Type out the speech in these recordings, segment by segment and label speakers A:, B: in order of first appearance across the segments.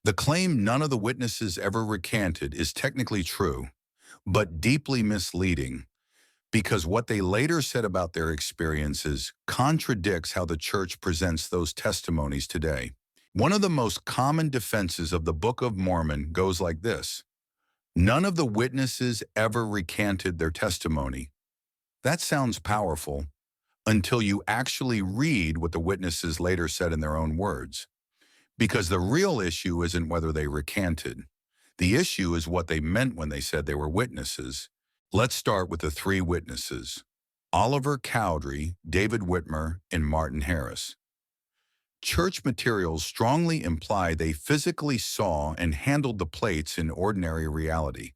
A: The claim none of the witnesses ever recanted is technically true, but deeply misleading because what they later said about their experiences contradicts how the church presents those testimonies today. One of the most common defenses of the Book of Mormon goes like this: none of the witnesses ever recanted their testimony. That sounds powerful until you actually read what the witnesses later said in their own words. Because the real issue isn't whether they recanted. The issue is what they meant when they said they were witnesses. Let's start with the three witnesses: Oliver Cowdery, David Whitmer, and Martin Harris. Church materials strongly imply they physically saw and handled the plates in ordinary reality.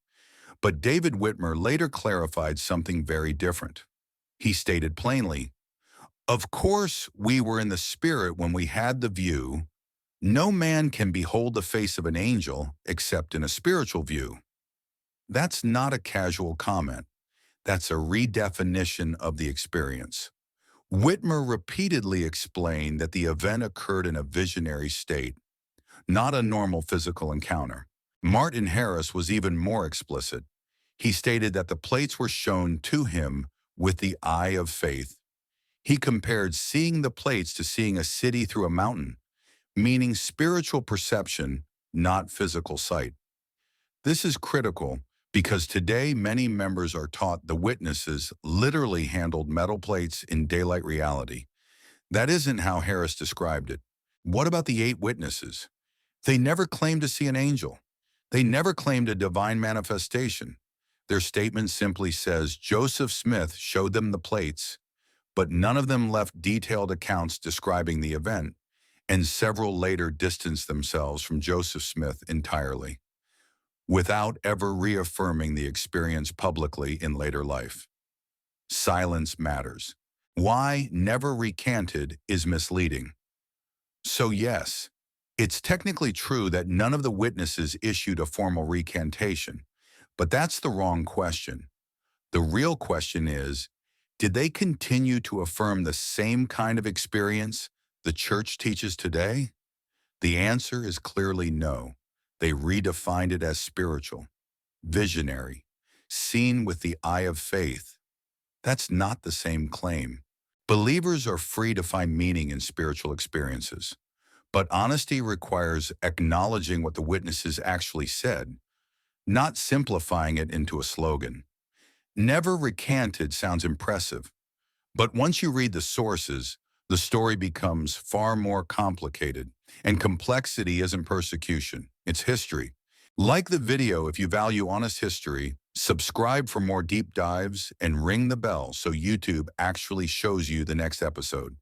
A: But David Whitmer later clarified something very different. He stated plainly, "Of course, we were in the spirit when we had the view. No man can behold the face of an angel except in a spiritual view." That's not a casual comment. That's a redefinition of the experience. Whitmer repeatedly explained that the event occurred in a visionary state, not a normal physical encounter. Martin Harris was even more explicit. He stated that the plates were shown to him with the eye of faith. He compared seeing the plates to seeing a city through a mountain, meaning spiritual perception, not physical sight. This is critical because today many members are taught the witnesses literally handled metal plates in daylight reality. That isn't how Harris described it. What about the 8 witnesses? They never claimed to see an angel. They never claimed a divine manifestation. Their statement simply says Joseph Smith showed them the plates, but none of them left detailed accounts describing the event, and several later distanced themselves from Joseph Smith entirely, without ever reaffirming the experience publicly in later life. Silence matters. Why never recanted is misleading. So yes, it's technically true that none of the witnesses issued a formal recantation, but that's the wrong question. The real question is, did they continue to affirm the same kind of experience the church teaches today? The answer is clearly no. They redefined it as spiritual, visionary, seen with the eye of faith. That's not the same claim. Believers are free to find meaning in spiritual experiences, but honesty requires acknowledging what the witnesses actually said, not simplifying it into a slogan. Never recanted sounds impressive, but once you read the sources, the story becomes far more complicated, and complexity isn't persecution, it's history. Like the video if you value honest history, subscribe for more deep dives, and ring the bell so YouTube actually shows you the next episode.